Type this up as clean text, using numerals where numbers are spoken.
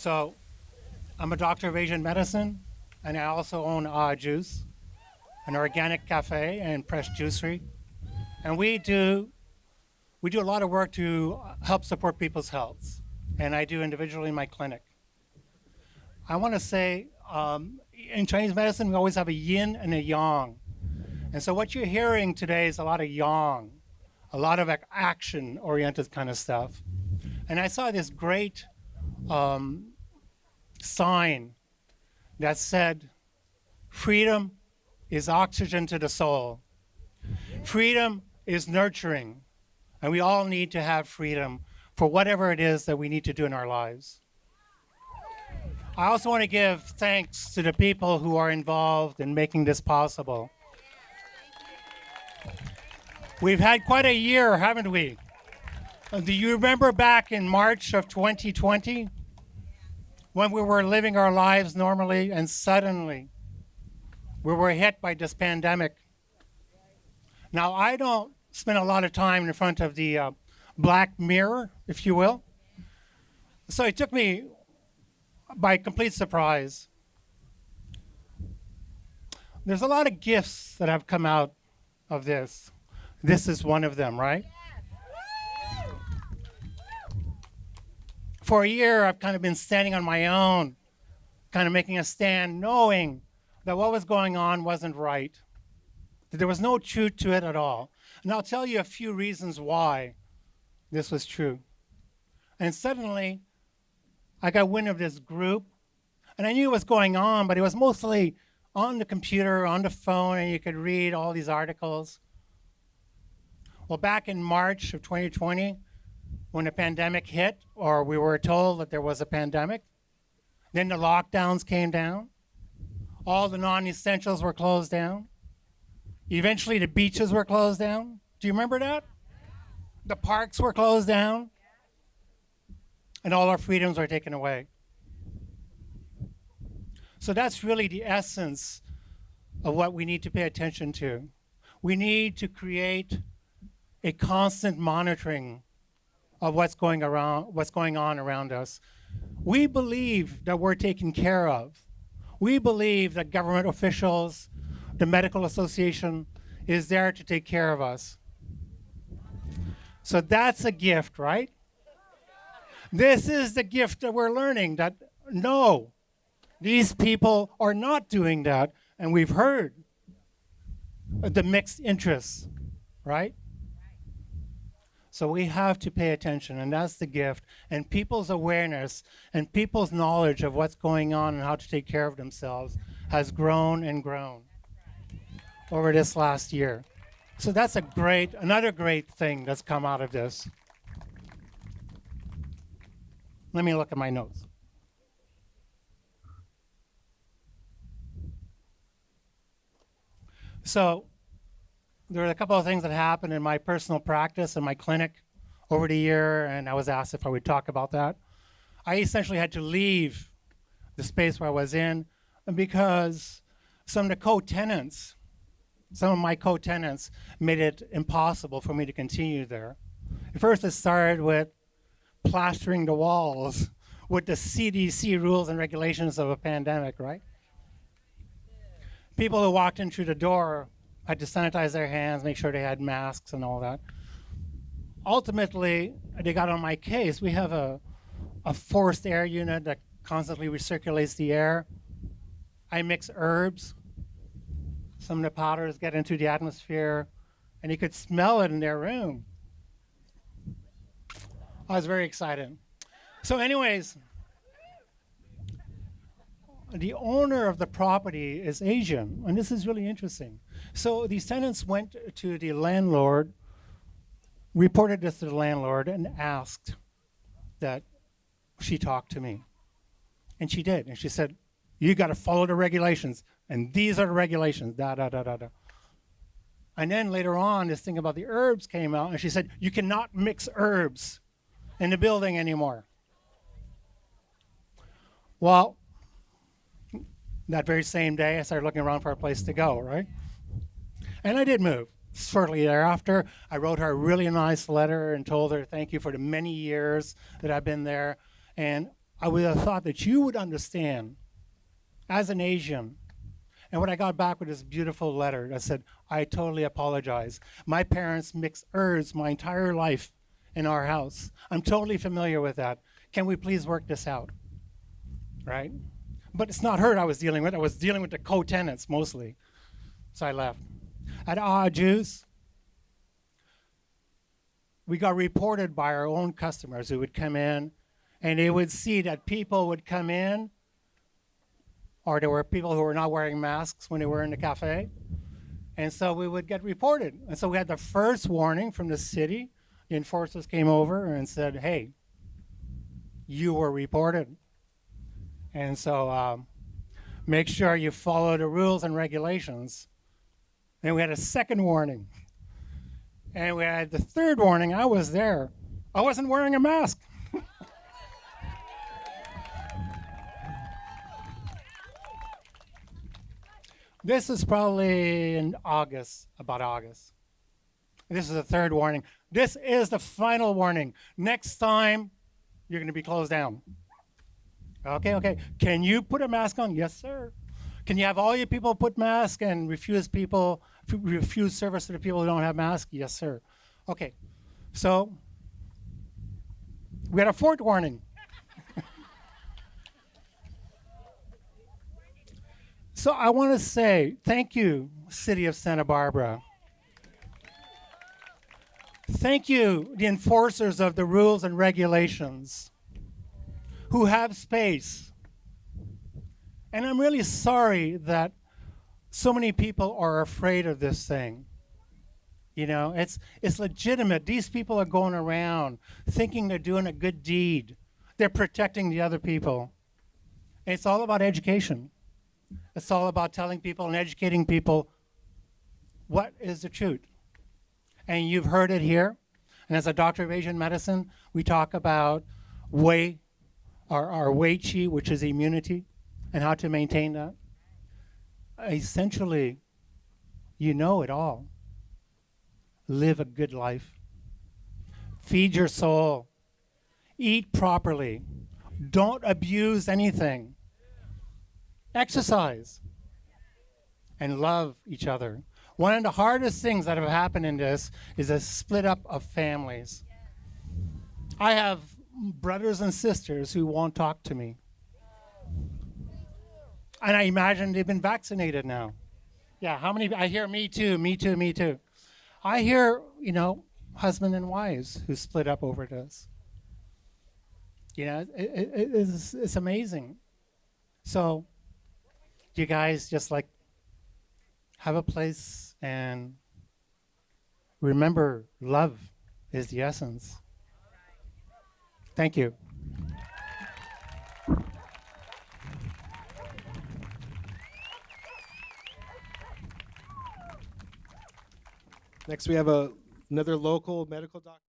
So I'm a doctor of Asian medicine, and I also own Juice, an organic cafe and fresh juicery. And we do a lot of work to help support people's health, and I do individually in my clinic. I want to say, in Chinese medicine, we always have a yin and a yang. And so what you're hearing today is a lot of yang, a lot of action-oriented kind of stuff. And I saw this great sign that said, freedom is oxygen to the soul. Freedom is nurturing. And we all need to have freedom for whatever it is that we need to do in our lives. I also want to give thanks to the people who are involved in making this possible. We've had quite a year, haven't we? Do you remember back in March of 2020 when we were living our lives normally and suddenly we were hit by this pandemic? Now, I don't spend a lot of time in front of the black mirror, if you will. So it took me by complete surprise. There's a lot of gifts that have come out of this. This is one of them, right? For a year, I've kind of been standing on my own, kind of making a stand, knowing that what was going on wasn't right, that there was no truth to it at all. And I'll tell you a few reasons why this was true. And suddenly, I got wind of this group, and I knew what was going on, but it was mostly on the computer, on the phone, and you could read all these articles. Well, back in March of 2020, when the pandemic hit, or we were told that there was a pandemic, then the lockdowns came down. All the non-essentials were closed down. Eventually, the beaches were closed down. Do you remember that? The parks were closed down. And all our freedoms were taken away. So that's really the essence of what we need to pay attention to. We need to create a constant monitoring of what's going on around us. We believe that we're taken care of. We believe that government officials, the medical association, is there to take care of us. So that's a gift, right? This is the gift that we're learning, that no, these people are not doing that. And we've heard the mixed interests, right? So we have to pay attention, and that's the gift. And people's awareness and people's knowledge of what's going on and how to take care of themselves has grown and grown over this last year. So that's another great thing that's come out of this. Let me look at my notes. So there were a couple of things that happened in my personal practice and my clinic over the year, and I was asked if I would talk about that. I essentially had to leave the space where I was in because some of my co-tenants made it impossible for me to continue there. At first, it started with plastering the walls with the CDC rules and regulations of a pandemic, right? People who walked in through the door had to sanitize their hands, make sure they had masks and all that. Ultimately, they got on my case. We have a forced air unit that constantly recirculates the air. I mix herbs. Some of the powders get into the atmosphere, and you could smell it in their room. I was very excited. So anyways, the owner of the property is Asian, and this is really interesting. So these tenants went to the landlord, reported this to the landlord, and asked that she talk to me. And she did, and she said, you got to follow the regulations, and these are the regulations, da, da, da, da, da. And then later on, this thing about the herbs came out, and she said, you cannot mix herbs in the building anymore. Well, that very same day, I started looking around for a place to go, right? And I did move. Shortly thereafter, I wrote her a really nice letter and told her thank you for the many years that I've been there. And I would have thought that you would understand as an Asian. And when I got back with this beautiful letter that said, I totally apologize. My parents mixed herbs my entire life in our house. I'm totally familiar with that. Can we please work this out? Right? But it's not her I was dealing with. I was dealing with the co-tenants mostly. So I left. At Juice, we got reported by our own customers who would come in, and they would see that people would come in, or there were people who were not wearing masks when they were in the cafe. And so we would get reported. And so we had the first warning from the city. The enforcers came over and said, hey, you were reported. And so make sure you follow the rules and regulations. Then we had a second warning. And we had the third warning. I was there. I wasn't wearing a mask. This is probably in August, about August. This is the third warning. This is the final warning. Next time, you're going to be closed down. Okay. Can you put a mask on? Yes, sir. Can you have all your people put masks and refuse service to the people who don't have masks? Yes, sir. Okay. So we had a fourth warning. So I want to say thank you, City of Santa Barbara. Thank you, the enforcers of the rules and regulations who have space. And I'm really sorry that so many people are afraid of this thing. You know, it's legitimate. These people are going around thinking they're doing a good deed. They're protecting the other people. And it's all about education. It's all about telling people and educating people what is the truth. And you've heard it here. And as a doctor of Asian medicine, we talk about our Wei Qi, which is immunity, and how to maintain that. Essentially, you know it all. Live a good life. Feed your soul. Eat properly. Don't abuse anything. Exercise. And love each other. One of the hardest things that have happened in this is a split up of families. I have brothers and sisters who won't talk to me. And I imagine they've been vaccinated now. Yeah, how many? I hear me too. I hear, husband and wives who split up over this. It's amazing. So, you guys just have a place and remember, love is the essence. Thank you. Next, we have another local medical doctor.